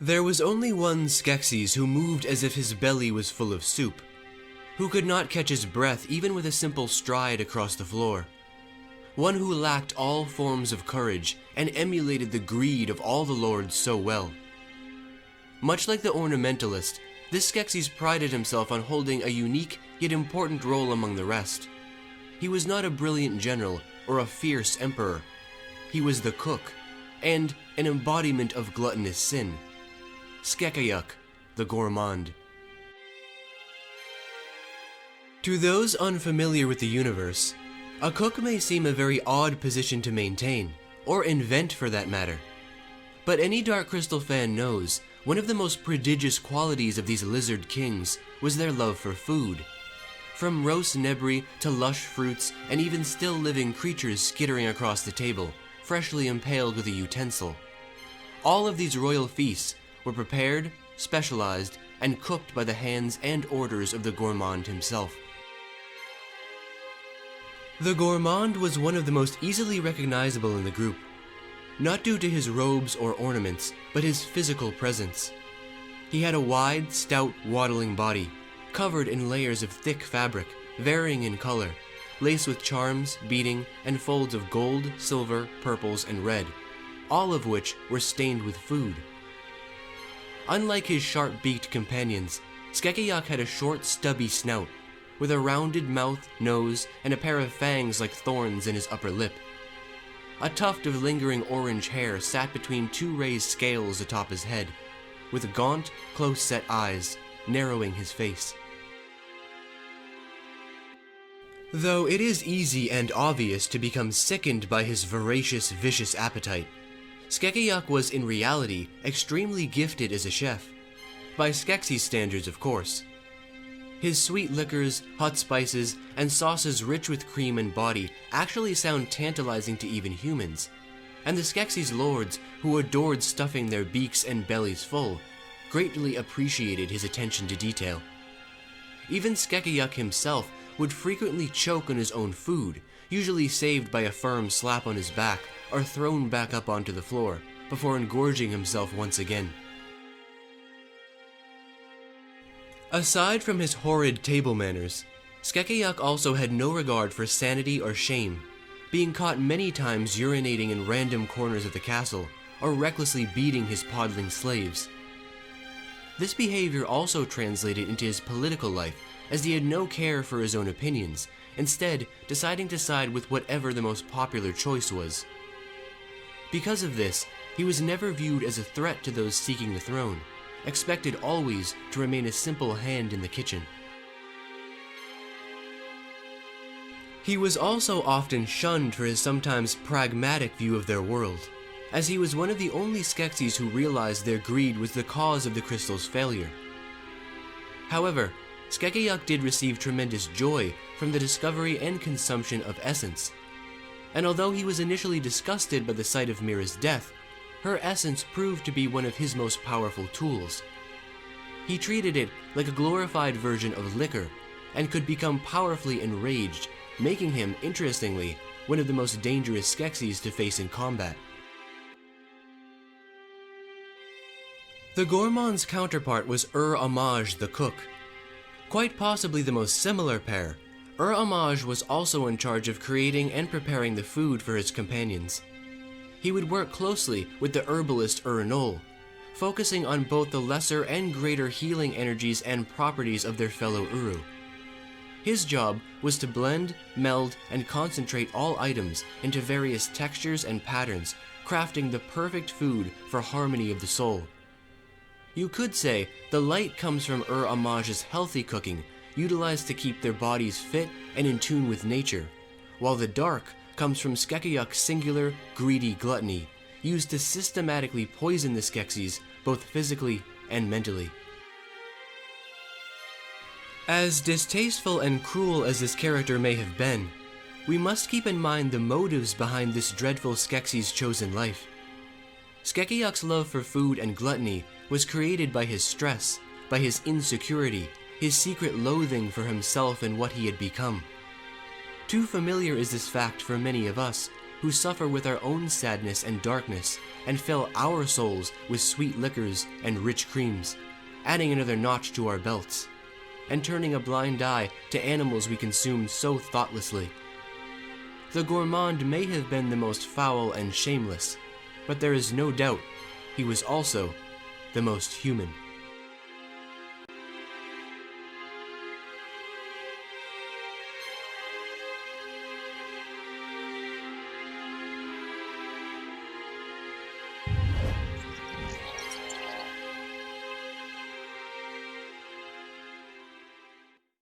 There was only one Skeksis who moved as if his belly was full of soup, who could not catch his breath even with a simple stride across the floor, one who lacked all forms of courage and emulated the greed of all the lords so well. Much like the ornamentalist, this Skeksis prided himself on holding a unique yet important role among the rest. He was not a brilliant general or a fierce emperor. He was the cook, and an embodiment of gluttonous sin. SkekAyuk The Gourmand. To those unfamiliar with the universe, a cook may seem a very odd position to maintain, or invent for that matter. But any Dark Crystal fan knows one of the most prodigious qualities of these lizard kings was their love for food. From roast nebri to lush fruits and even still living creatures skittering across the table, freshly impaled with a utensil. All of these royal feasts were prepared, specialized, and cooked by the hands and orders of the gourmand himself. The gourmand was one of the most easily recognizable in the group, not due to his robes or ornaments, but his physical presence. He had a wide, stout, waddling body, covered in layers of thick fabric, varying in color, laced with charms, beading, and folds of gold, silver, purples, and red, all of which were stained with food. Unlike his sharp-beaked companions, SkekAyuk had a short, stubby snout, with a rounded mouth, nose, and a pair of fangs like thorns in his upper lip. A tuft of lingering orange hair sat between two raised scales atop his head, with gaunt, close-set eyes, narrowing his face. Though it is easy and obvious to become sickened by his voracious, vicious appetite, SkekAyuk was in reality extremely gifted as a chef, by Skeksis standards of course. His sweet liquors, hot spices, and sauces rich with cream and body actually sound tantalizing to even humans, and the Skeksis lords, who adored stuffing their beaks and bellies full, greatly appreciated his attention to detail. Even SkekAyuk himself would frequently choke on his own food, usually saved by a firm slap on his back or thrown back up onto the floor, before engorging himself once again. Aside from his horrid table manners, SkekAyuk also had no regard for sanity or shame, being caught many times urinating in random corners of the castle, or recklessly beating his podling slaves. This behavior also translated into his political life, as he had no care for his own opinions, instead deciding to side with whatever the most popular choice was. Because of this, he was never viewed as a threat to those seeking the throne, expected always to remain a simple hand in the kitchen. He was also often shunned for his sometimes pragmatic view of their world, as he was one of the only Skeksis who realized their greed was the cause of the crystal's failure. However, SkekAyuk did receive tremendous joy from the discovery and consumption of essence, and although he was initially disgusted by the sight of Mira's death, her essence proved to be one of his most powerful tools. He treated it like a glorified version of liquor, and could become powerfully enraged, making him, interestingly, one of the most dangerous Skeksis to face in combat. The gourmand's counterpart was Ur-Amaj the cook. Quite possibly the most similar pair, Ur-Amaj was also in charge of creating and preparing the food for his companions. He would work closely with the herbalist Ur-Nol, focusing on both the lesser and greater healing energies and properties of their fellow Uru. His job was to blend, meld, and concentrate all items into various textures and patterns, crafting the perfect food for harmony of the soul. You could say the light comes from Ur-Amaj's healthy cooking, utilized to keep their bodies fit and in tune with nature, while the dark comes from SkekAyuk's singular, greedy gluttony, used to systematically poison the Skeksis both physically and mentally. As distasteful and cruel as this character may have been, we must keep in mind the motives behind this dreadful Skeksis' chosen life. SkekAyuk's love for food and gluttony was created by his stress, by his insecurity, his secret loathing for himself and what he had become. Too familiar is this fact for many of us, who suffer with our own sadness and darkness, and fill our souls with sweet liquors and rich creams, adding another notch to our belts, and turning a blind eye to animals we consumed so thoughtlessly. The gourmand may have been the most foul and shameless, but there is no doubt he was also the most human.